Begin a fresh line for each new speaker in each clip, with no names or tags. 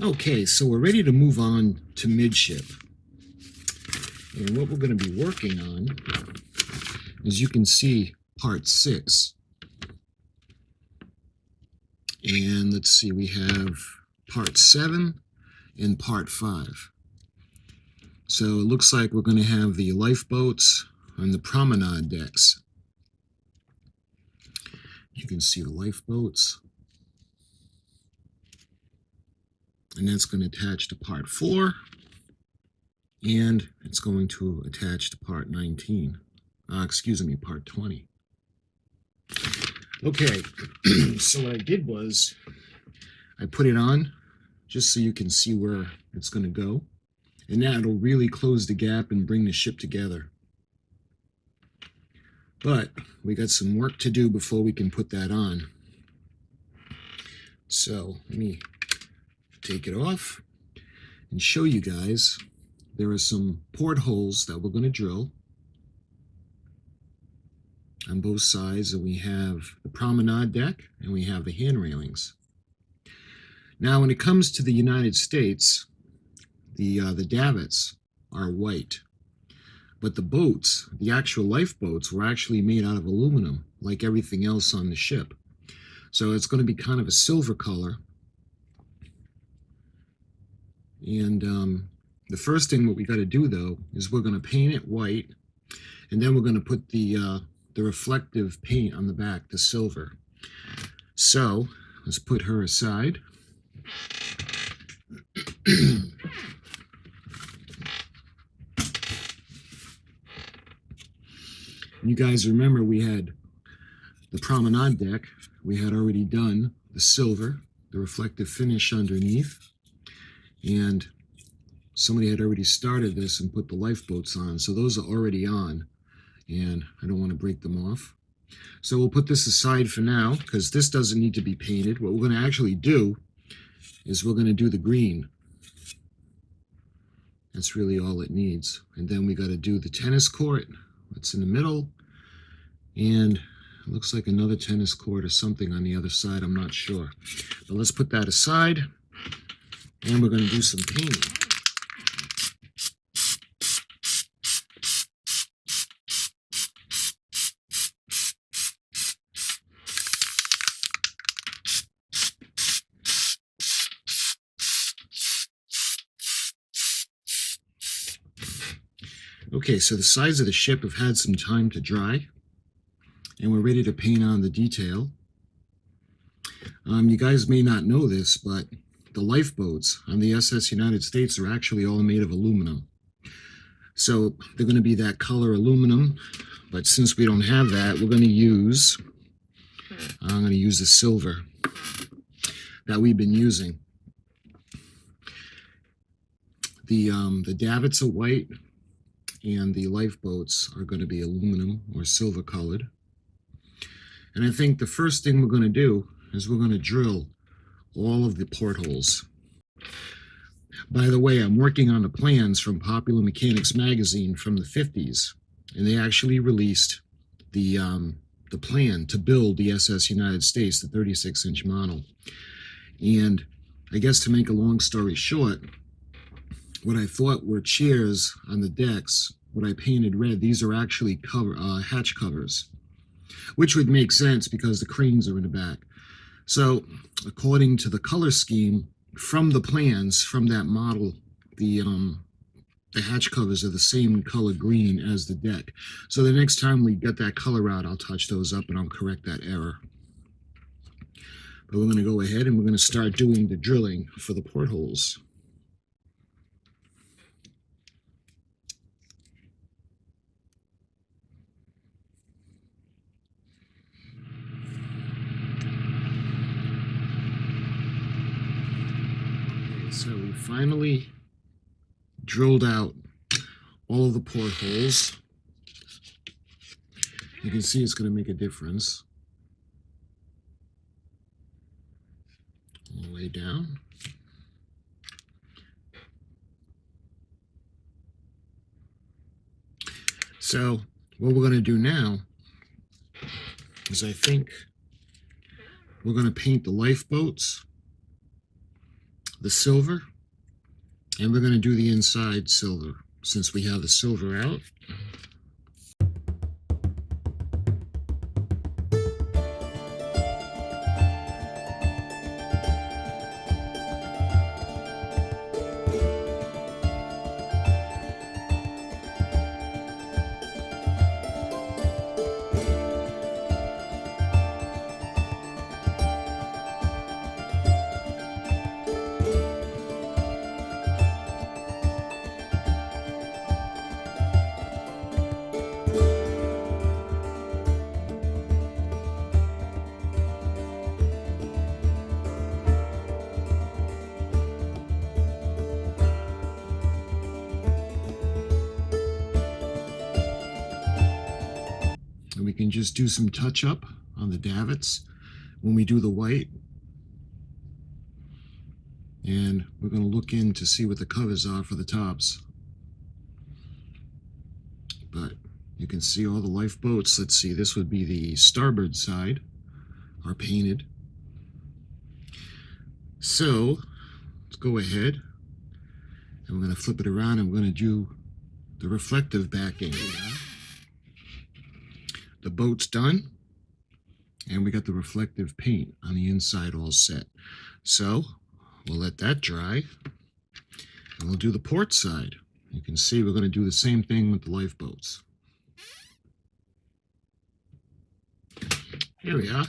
Okay, so we're ready to move on to midship. And what we're going to be working on, as you can see, part 6. And let's see, we have part 7 and part 5. So it looks like we're going to have the lifeboats on the promenade decks. You can see the lifeboats. And that's going to attach to part 4. And it's going to attach to part 19. Part 20. Okay, so what I did was I put it on just so you can see where it's going to go. And now it'll really close the gap and bring the ship together. But we got some work to do before we can put that on. So let me take it off and show you guys. There are some portholes that we're going to drill on both sides, and we have the promenade deck and we have the hand railings. Now when it comes to the United States, the davits are white, but the boats, the actual lifeboats, were actually made out of aluminum like everything else on the ship. So it's going to be kind of a silver color. And the first thing what we got to do though is we're going to paint it white, and then we're going to put the reflective paint on the back, the silver. So let's put her aside. You guys remember we had the promenade deck. We had already done the silver, the reflective finish underneath, and somebody had already started this and put the lifeboats on. So those are already on, and I don't want to break them off. So we'll put this aside for now because this doesn't need to be painted. What we're going to actually do is we're going to do the green. That's really all it needs. And then we got to do the tennis court. It's in the middle, and it looks like another tennis court or something on the other side. I'm not sure. But let's put that aside, and we're going to do some painting. Okay, so the sides of the ship have had some time to dry, and we're ready to paint on the detail. You guys may not know this, but the lifeboats on the SS United States are actually all made of aluminum. So they're going to be that color aluminum, but since we don't have that, we're going to use, I'm going to use the silver that we've been using. The davits are white, and the lifeboats are going to be aluminum or silver colored. And I think the first thing we're going to do is we're going to drill all of the portholes. By the way, I'm working on the plans from Popular Mechanics magazine from the 50s, and they actually released the plan to build the SS United States, the 36-inch model. And I guess to make a long story short, what I thought were chairs on the decks, what I painted red, these are actually hatch covers, which would make sense because the cranes are in the back. So according to the color scheme from the plans from that model, the hatch covers are the same color green as the deck. So the next time we get that color out, I'll touch those up and I'll correct that error. But we're going to go ahead and we're going to start doing the drilling for the portholes. So we finally drilled out all of the portholes. You can see it's going to make a difference. All the way down. So what we're going to do now is I think we're going to paint the lifeboats the silver, and we're going to do the inside silver since we have the silver out. And we can just do some touch up on the davits when we do the white. And we're going to look in to see what the covers are for the tops. But you can see all the lifeboats. Let's see, this would be the starboard side, are painted. So let's go ahead and we're going to flip it around and we're going to do the reflective backing. The boat's done, and we got the reflective paint on the inside all set. So we'll let that dry, and we'll do the port side. You can see we're going to do the same thing with the lifeboats. Here we are.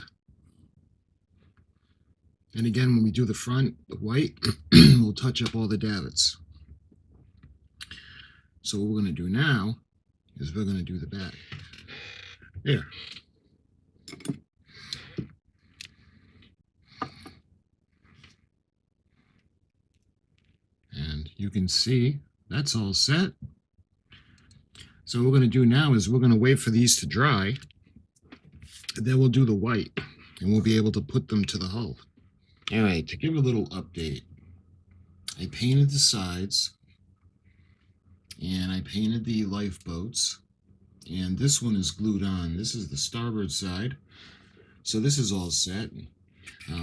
And again, when we do the front, the white, we'll touch up all the davits. So what we're going to do now is we're going to do the back. There. And you can see that's all set. So what we're going to do now is we're going to wait for these to dry, and then we'll do the white, and we'll be able to put them to the hull. All right, to give a little update, I painted the sides, and I painted the lifeboats, and this one is glued on. This is the starboard side, so this is all set.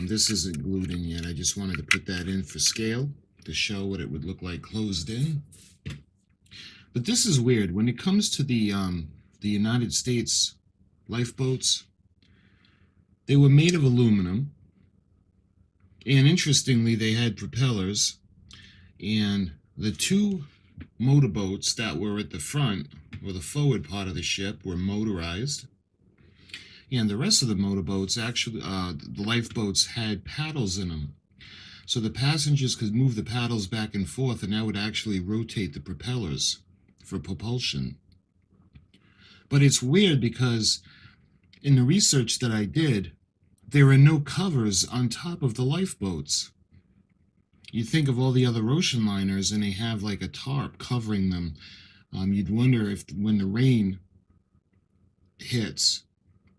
This isn't glued in yet. I just wanted to put that in for scale to show what it would look like closed in. But this is weird. When it comes to the United States lifeboats, they were made of aluminum, and interestingly, they had propellers, and the two motorboats that were at the front, or the forward part of the ship, were motorized, and the rest of the motorboats, actually, the lifeboats had paddles in them. So the passengers could move the paddles back and forth, and that would actually rotate the propellers for propulsion. But it's weird because in the research that I did, there are no covers on top of the lifeboats. You think of all the other ocean liners and they have like a tarp covering them. You'd wonder if when the rain hits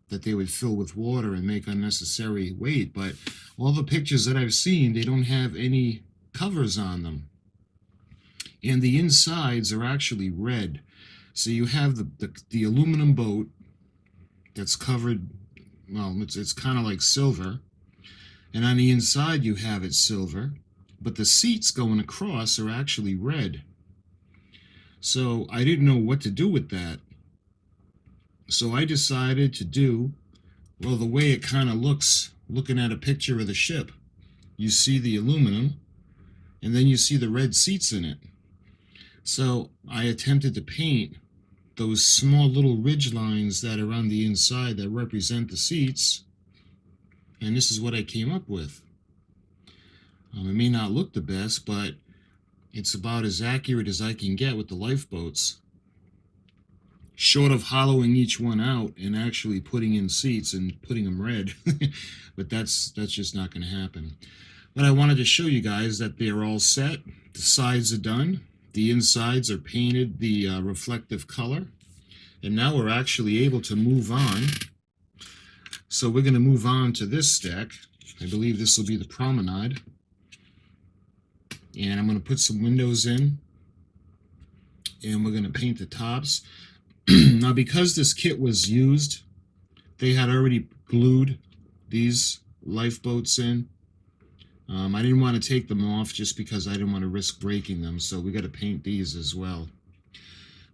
that they would fill with water and make unnecessary weight. But all the pictures that I've seen, they don't have any covers on them. And the insides are actually red. So you have the aluminum boat that's covered, well, it's kind of like silver. And on the inside you have it silver. But the seats going across are actually red. So I didn't know what to do with that. So I decided to do, well, the way it kind of looks, looking at a picture of the ship. You see the aluminum, and then you see the red seats in it. So I attempted to paint those small little ridge lines that are on the inside that represent the seats, and this is what I came up with. It may not look the best, but it's about as accurate as I can get with the lifeboats. Short of hollowing each one out and actually putting in seats and putting them red. But that's just not going to happen. But I wanted to show you guys that they're all set. The sides are done. The insides are painted the reflective color. And now we're actually able to move on. So we're going to move on to this deck. I believe this will be the promenade. And I'm going to put some windows in. And we're going to paint the tops. Now, because this kit was used, they had already glued these lifeboats in. I didn't want to take them off just because I didn't want to risk breaking them, so we got to paint these as well.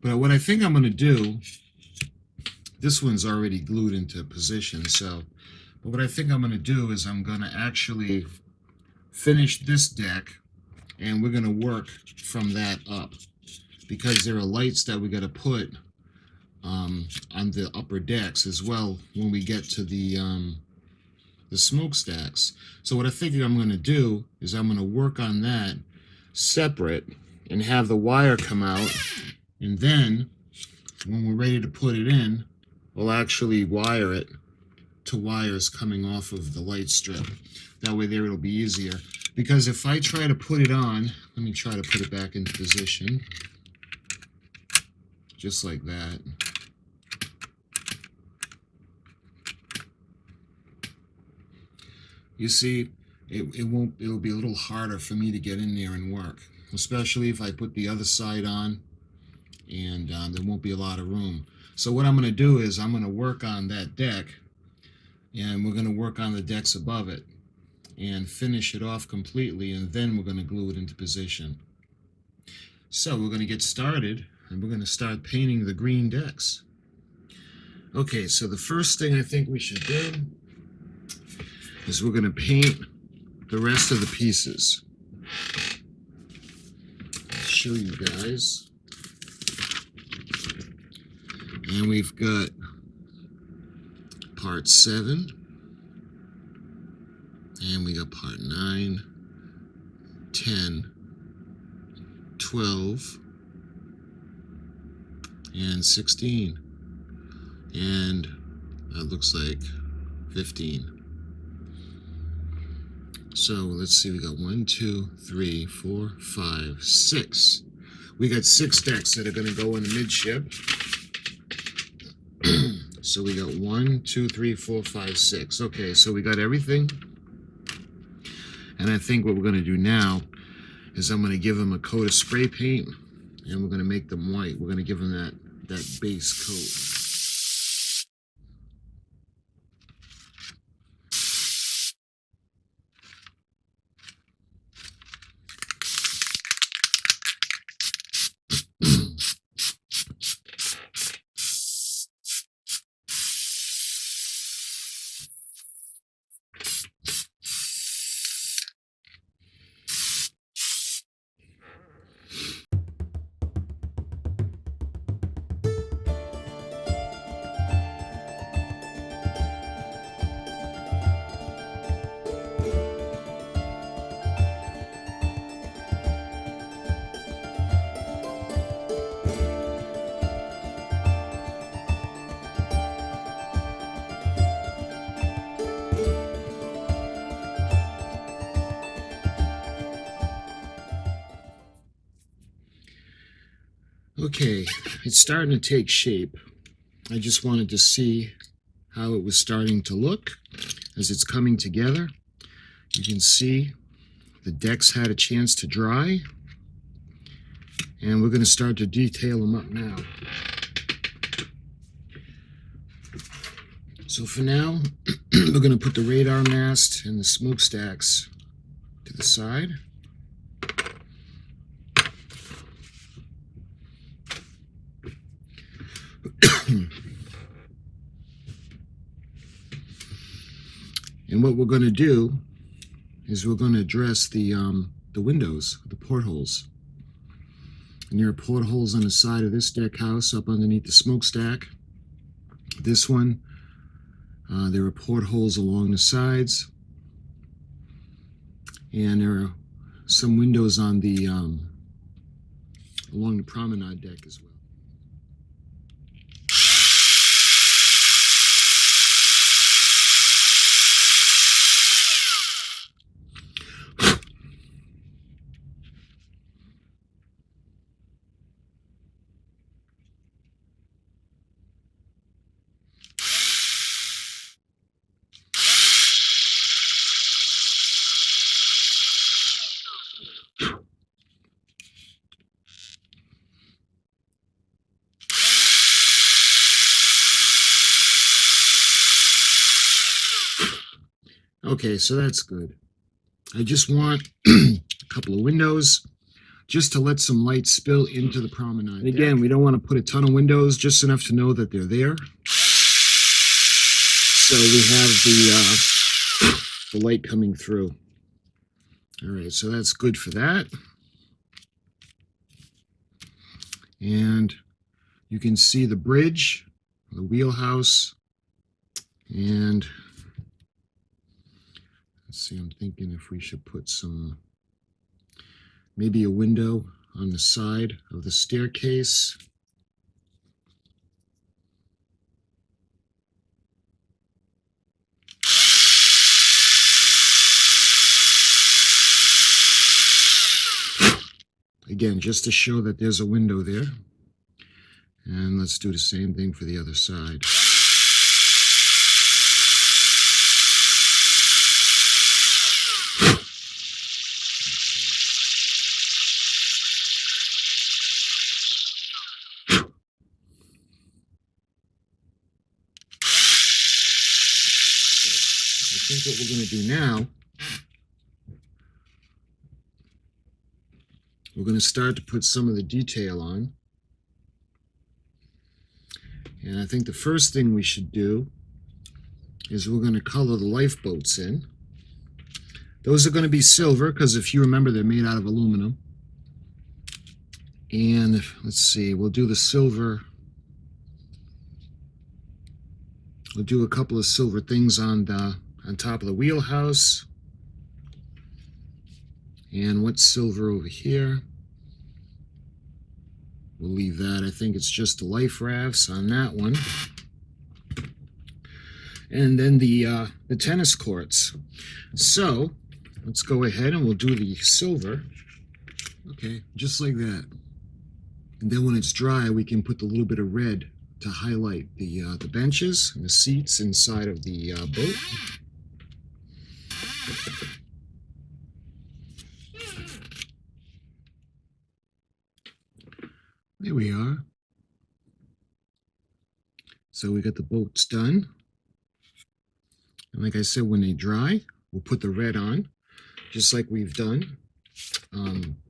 But what I think I'm going to do, this one's already glued into position, so but what I think I'm going to do is I'm going to actually finish this deck, and we're going to work from that up, because there are lights that we got to put on the upper decks as well when we get to the smokestacks. So what I think I'm going to do is I'm going to work on that separate and have the wire come out, and then when we're ready to put it in, we'll actually wire it to wires coming off of the light strip. That way there it'll be easier. Because if I try to put it on, let me try to put it back into position. Just like that. You see, it'll be a little harder for me to get in there and work. Especially if I put the other side on, and there won't be a lot of room. So what I'm going to do is I'm going to work on that deck, and we're going to work on the decks above it and finish it off completely, and then we're going to glue it into position. So we're going to get started, and we're going to start painting the green decks. Okay, so the first thing I think we should do is we're going to paint the rest of the pieces. I'll show you guys. And we've got part 7, and we got part 9, 10, 12, and 16, and that looks like 15. So let's see, we got 1, 2, 3, 4, 5, 6. We got 6 decks that are going to go in the midship. So we got 1, 2, 3, 4, 5, 6. Okay, so we got everything. And I think what we're going to do now is I'm going to give them a coat of spray paint, and we're going to make them white. We're going to give them that base coat. Okay, it's starting to take shape. I just wanted to see how it was starting to look as it's coming together. You can see the decks had a chance to dry, and we're going to start to detail them up now. So for now, we're going to put the radar mast and the smokestacks to the side. And what we're going to do is we're going to address the windows, the portholes. And there are portholes on the side of this deck house up underneath the smokestack. This one, there are portholes along the sides. And there are some windows on the along the promenade deck as well. Okay, so that's good. I just want a couple of windows just to let some light spill into the promenade. And again, we don't want to put a ton of windows, just enough to know that they're there. So we have the light coming through. All right, so that's good for that. And you can see the bridge, the wheelhouse, and let's see, I'm thinking if we should put some, maybe a window on the side of the staircase. Again, just to show that there's a window there. And let's do the same thing for the other side. I think what we're going to do now, we're going to start to put some of the detail on. And I think the first thing we should do is we're going to color the lifeboats in. Those are going to be silver because if you remember, they're made out of aluminum. And let's see, we'll do the silver. We'll do a couple of silver things on top of the wheelhouse. And what's silver over here? We'll leave that. I think it's just the life rafts on that one. And then the tennis courts. So let's go ahead and we'll do the silver. Okay, just like that. And then when it's dry, we can put a little bit of red to highlight the benches and the seats inside of the boat. There we are. So we got the boats done. And like I said, when they dry, we'll put the red on, just like we've done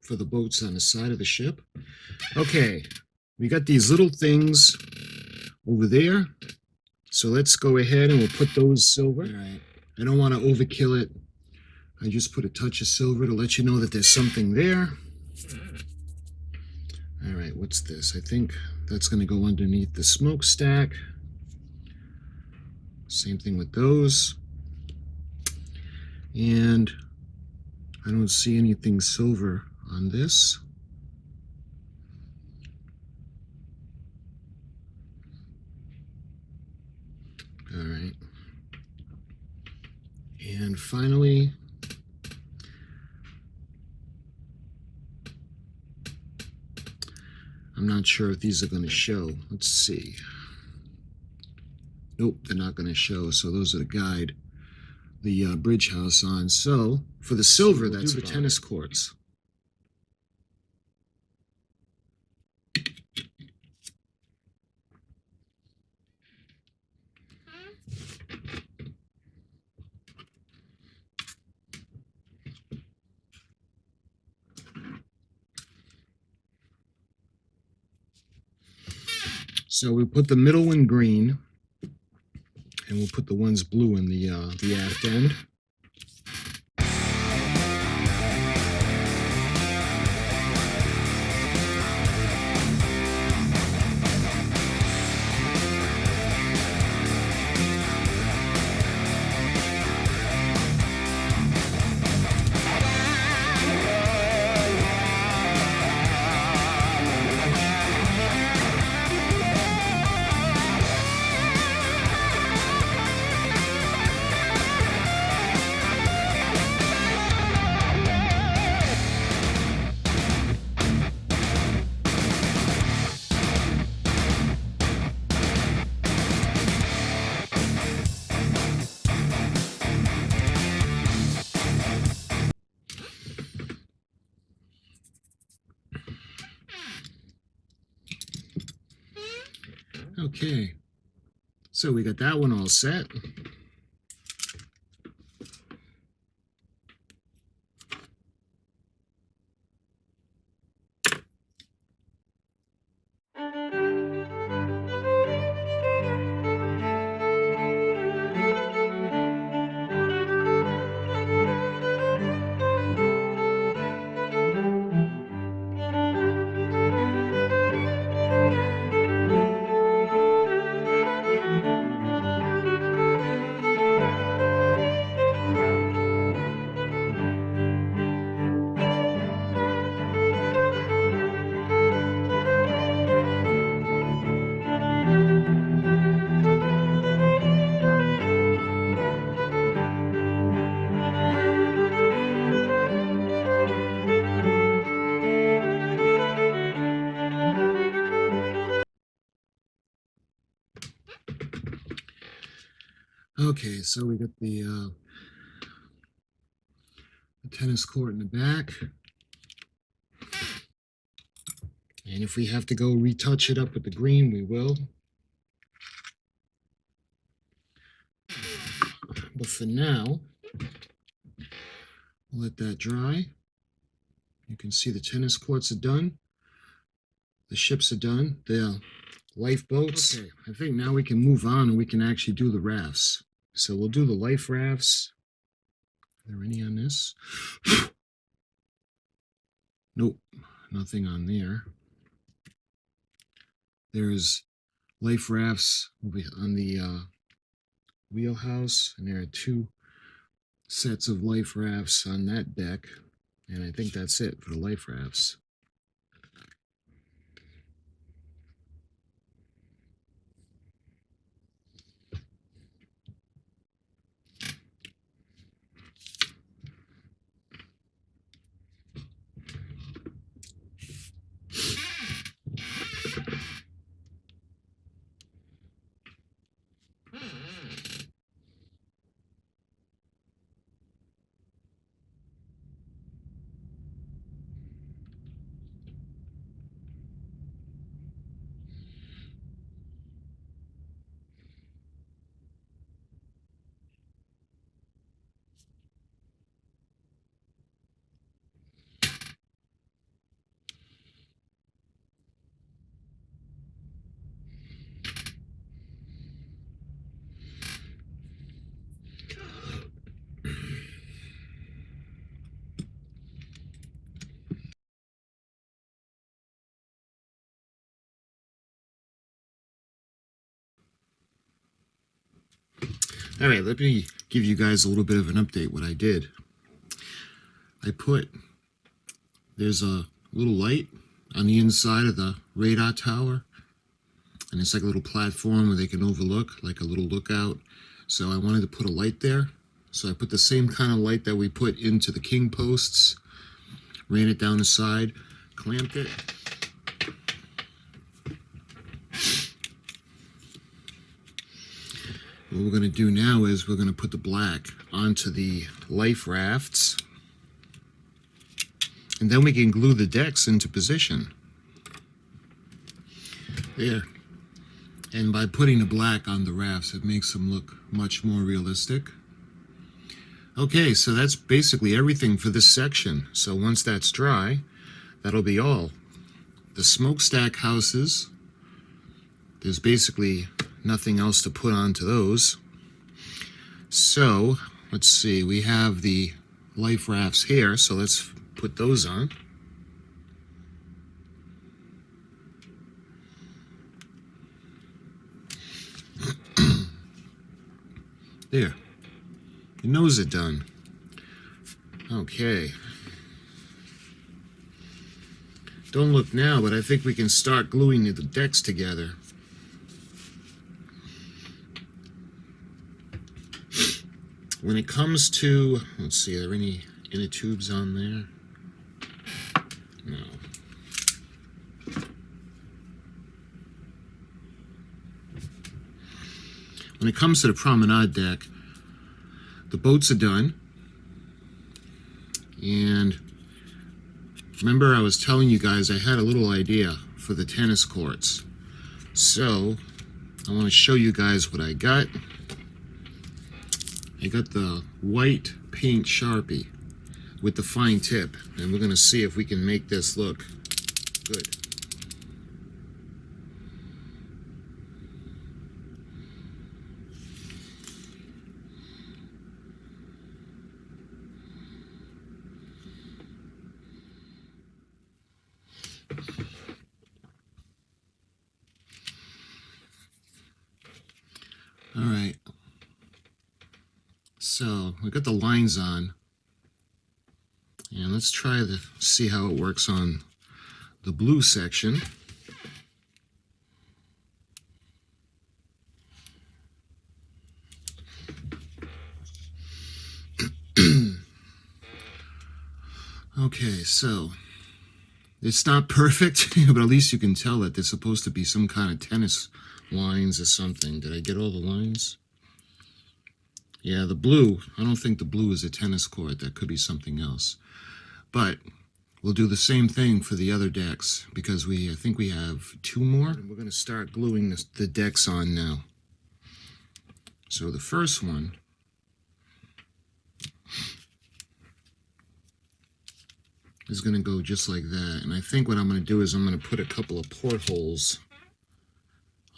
for the boats on the side of the ship. Okay, we got these little things over there. So let's go ahead and we'll put those silver. All right. I don't want to overkill it. I just put a touch of silver to let you know that there's something there. All right, what's this? I think that's going to go underneath the smokestack. Same thing with those. And I don't see anything silver on this. All right. And finally, I'm not sure if these are going to show. Let's see. Nope, they're not going to show. So those are the guide, the bridge house on. So for the silver, that's the tennis courts. So we put the middle one green, and we'll put the ones blue in the aft end. Okay, so we got that one all set. Okay, so we got the tennis court in the back. And if we have to go retouch it up with the green, we will. But for now, we'll let that dry. You can see the tennis courts are done. The ships are done. The lifeboats. Okay, I think now we can move on and we can actually do the rafts. So we'll do the life rafts. Are there any on this? Nope, nothing on there. There's life rafts on the wheelhouse, and there are 2 sets of life rafts on that deck, and I think that's it for the life rafts. All right, let me give you guys a little bit of an update what I did. There's a little light on the inside of the radar tower, and it's like a little platform where they can overlook, like a little lookout. So I wanted to put a light there. So I put the same kind of light that we put into the king posts, ran it down the side, clamped it. What we're going to do now is we're going to put the black onto the life rafts, and then we can glue the decks into position. There. And by putting the black on the rafts, it makes them look much more realistic. Okay, so that's basically everything for this section. So once that's dry, that'll be all. The smokestack houses, there's basically nothing else to put onto those. So let's see, we have the life rafts here, so let's put those on. There, your nose are done. Okay, don't look now, but I think we can start gluing the decks together. When it comes to, let's see, are there any inner tubes on there? No. When it comes to the promenade deck, the boats are done. And remember I was telling you guys I had a little idea for the tennis courts. So I want to show you guys what I got. I got the white paint Sharpie with the fine tip, and we're going to see if we can make this look good. All right. So we got the lines on, and let's try to see how it works on the blue section. Okay, so it's not perfect, but at least you can tell that there's supposed to be some kind of tennis lines or something. Did I get all the lines? Yeah, the blue, I don't think the blue is a tennis court. That could be something else. But we'll do the same thing for the other decks because I think we have 2 more. And we're going to start gluing the decks on now. So the first one is going to go just like that. And I think what I'm going to do is I'm going to put a couple of portholes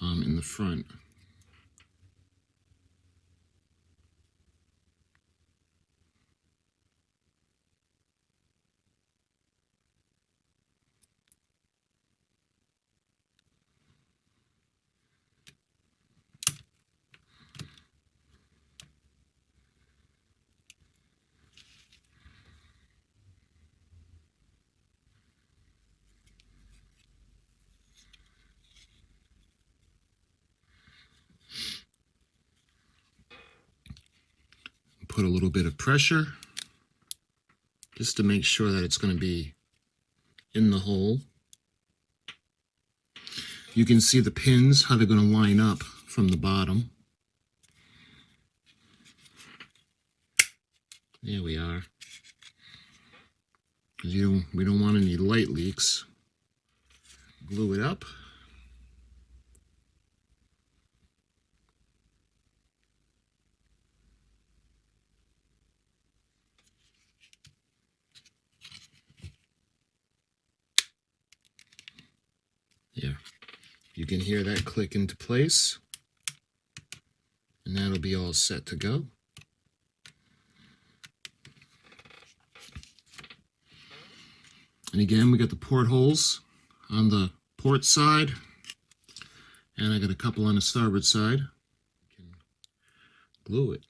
in the front. Put a little bit of pressure just to make sure that it's going to be in the hole. You can see the pins, how they're going to line up from the bottom. There we are. Because we don't want any light leaks. Glue it up. Yeah, you can hear that click into place, and that'll be all set to go. And again, we got the portholes on the port side, and I got a couple on the starboard side. You can glue it.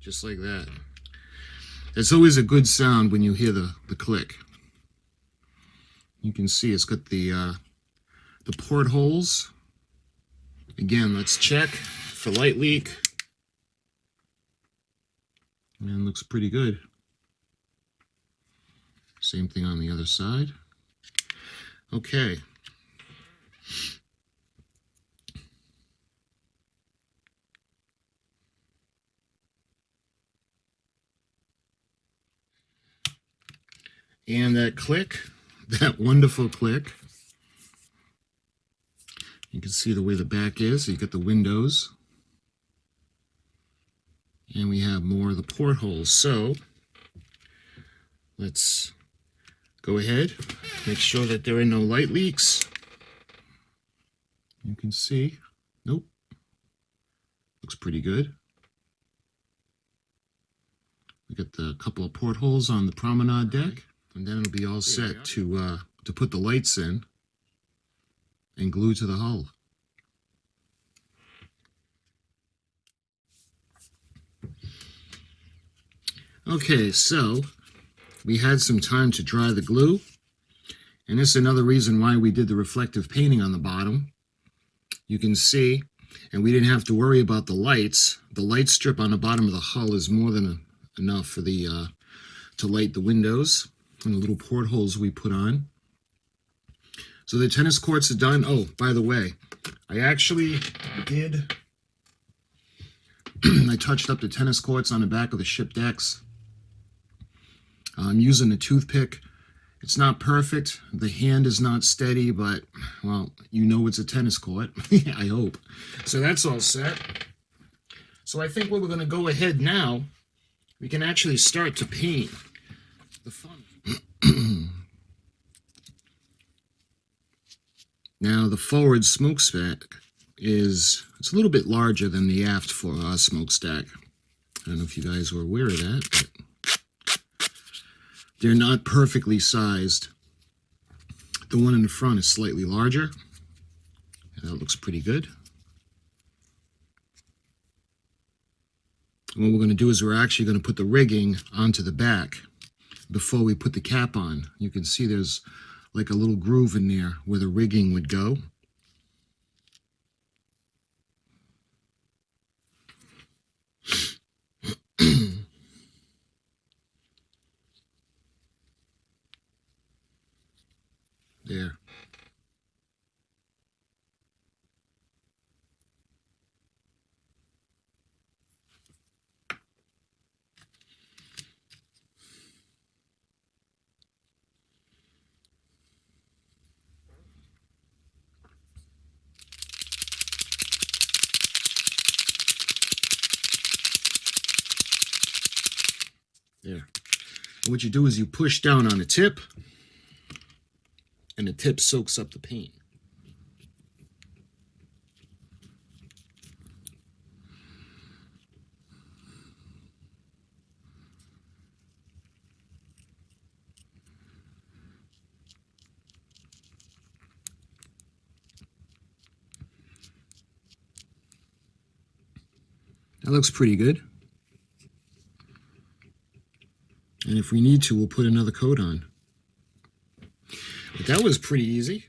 Just like that. It's always a good sound when you hear the click. You can see it's got the portholes. Again, let's check for light leak. And looks pretty good. Same thing on the other side. Okay. And that click, that wonderful click. You can see the way the back is. You got the windows. And we have more of the portholes. So let's go ahead, make sure that there are no light leaks. You can see, nope, looks pretty good. We got the couple of portholes on the promenade deck, and then it'll be all set to put the lights in and glue to the hull. Okay, so we had some time to dry the glue, and this is another reason why we did the reflective painting on the bottom. You can see, and we didn't have to worry about the lights. The light strip on the bottom of the hull is more than enough for the to light the windows and the little portholes we put on. So the tennis courts are done. Oh, by the way, I actually did I touched up the tennis courts on the back of the ship decks. I'm using a toothpick. It's not perfect. The hand is not steady, but, well, you know it's a tennis court. I hope. So that's all set. So I think what we're going to go ahead now, we can actually start to paint the funnel. Now, the forward smokestack it's a little bit larger than the aft smokestack. I don't know if you guys were aware of that, but they're not perfectly sized. The one in the front is slightly larger. That looks pretty good. And what we're going to do is we're actually going to put the rigging onto the back before we put the cap on. You can see there's like a little groove in there where the rigging would go. There. There. And what you do is you push down on the tip, and the tip soaks up the paint. That looks pretty good. And if we need to, we'll put another coat on. But that was pretty easy.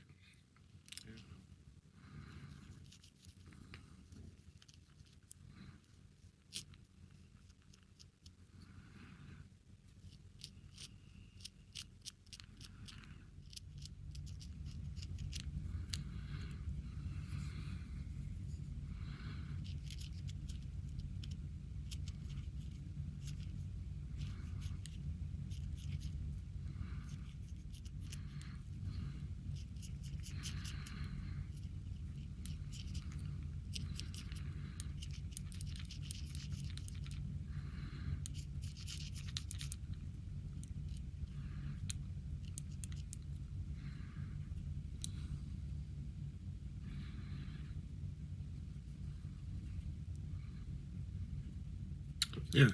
Yeah.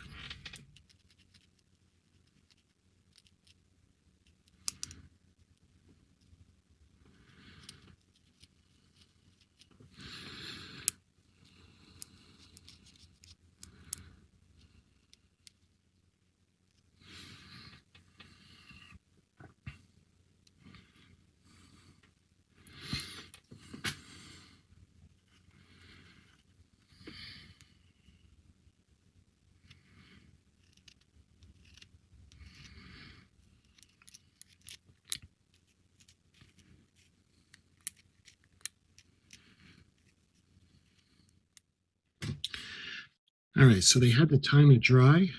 All right, so they had the time to dry.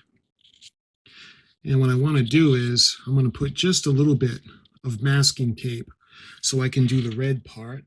And what I want to do is I'm going to put just a little bit of masking tape so I can do the red part.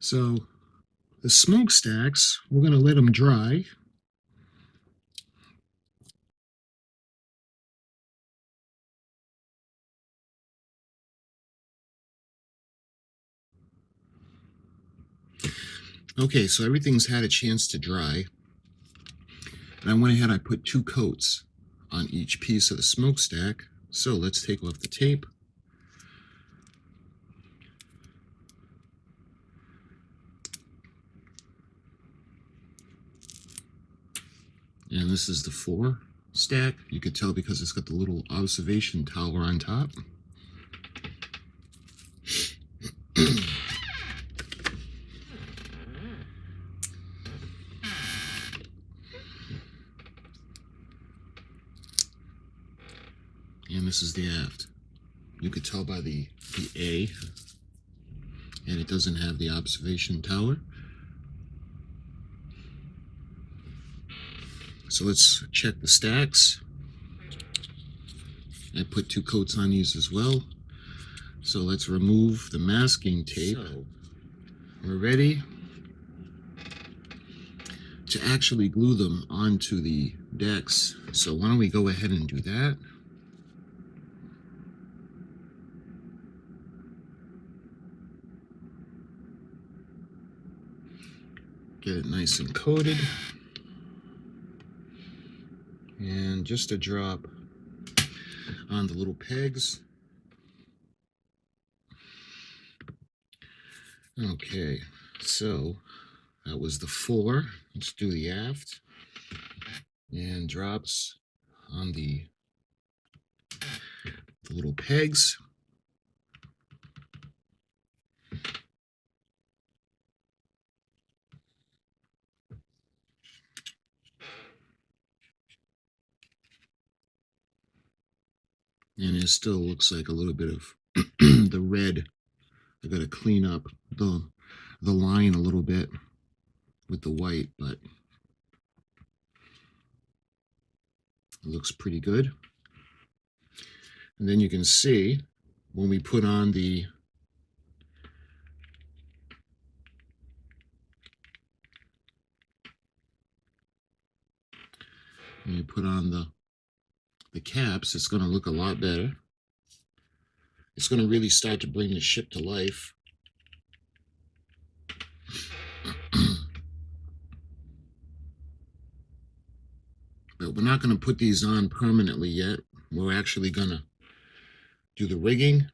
So the smokestacks, we're going to let them dry. Okay, so everything's had a chance to dry. And I went ahead, I put 2 coats on each piece of the smokestack. So let's take off the tape. And this is the 4 stack. You could tell because it's got the little observation tower on top. And this is the aft. You could tell by the A, and it doesn't have the observation tower. So let's check the stacks. I put 2 coats on these as well. So let's remove the masking tape. So we're ready to actually glue them onto the decks. So why don't we go ahead and do that. Get it nice and coated. And just a drop on the little pegs. Okay, so that was the fore. Let's do the aft. And drops on the little pegs. And it still looks like a little bit of the red. I got to clean up the line a little bit with the white, but it looks pretty good. And then you can see when we put on the caps, it's going to look a lot better. It's going to really start to bring the ship to life. But we're not going to put these on permanently yet. We're actually going to do the rigging,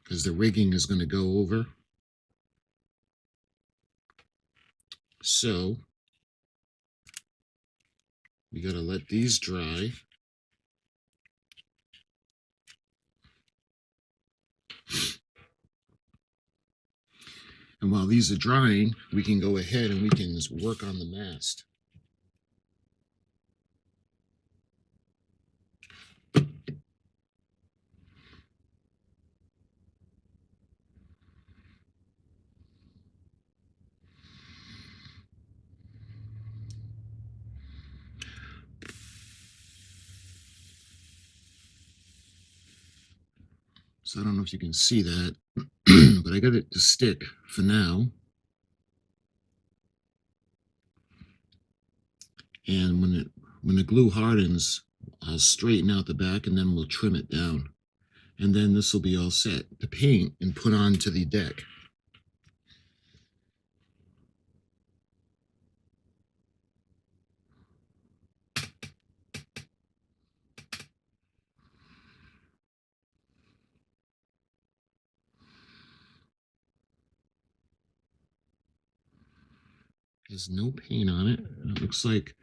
because the rigging is going to go over. So we got to let these dry. And while these are drying, we can go ahead and we can work on the mast. So I don't know if you can see that, but I got it to stick for now. And when the glue hardens, I'll straighten out the back and then we'll trim it down. And then this will be all set to paint and put onto the deck. There's no paint on it. It looks like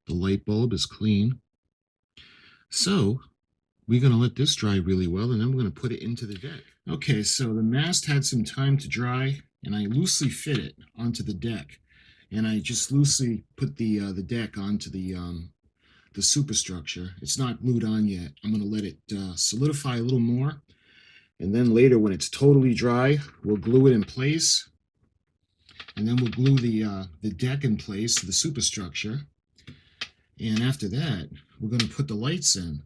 the light bulb is clean. So we're going to let this dry really well, and then we're going to put it into the deck. Okay, so the mast had some time to dry, and I loosely fit it onto the deck. And I just loosely put the deck onto the superstructure. It's not glued on yet. I'm going to let it solidify a little more. And then later, when it's totally dry, we'll glue it in place. And then we'll glue the deck in place, the superstructure. And after that, we're going to put the lights in.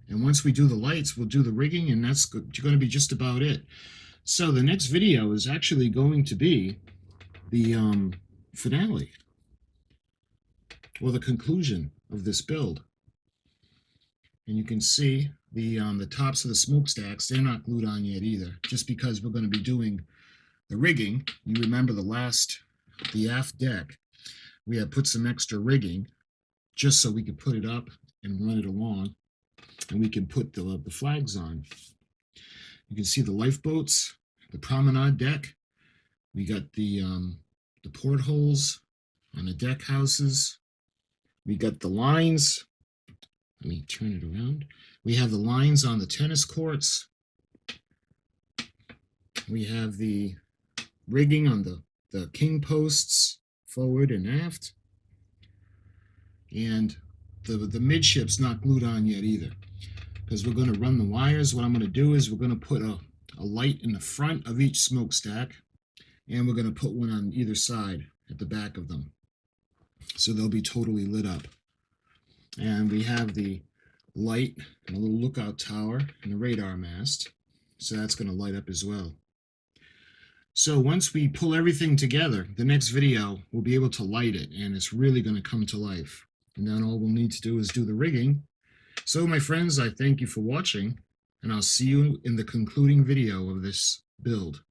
And once we do the lights, we'll do the rigging, and that's going to be just about it. So the next video is actually going to be the finale, or the conclusion of this build. And you can see the tops of the smokestacks, they're not glued on yet either, just because we're going to be doing the rigging. You remember the aft deck, we had put some extra rigging just so we could put it up and run it along, and we can put the flags on. You can see the lifeboats, the promenade deck. We got the portholes on the deck houses. We got the lines. Let me turn it around. We have the lines on the tennis courts. We have the rigging on the king posts, forward and aft. And the midship's not glued on yet either, because we're going to run the wires. What I'm going to do is we're going to put a light in the front of each smokestack, and we're going to put one on either side at the back of them, so they'll be totally lit up. And we have the light and a little lookout tower and a radar mast, so that's going to light up as well. So once we pull everything together, the next video, we'll be able to light it, and it's really going to come to life. And then all we'll need to do is do the rigging. So my friends, I thank you for watching, and I'll see you in the concluding video of this build.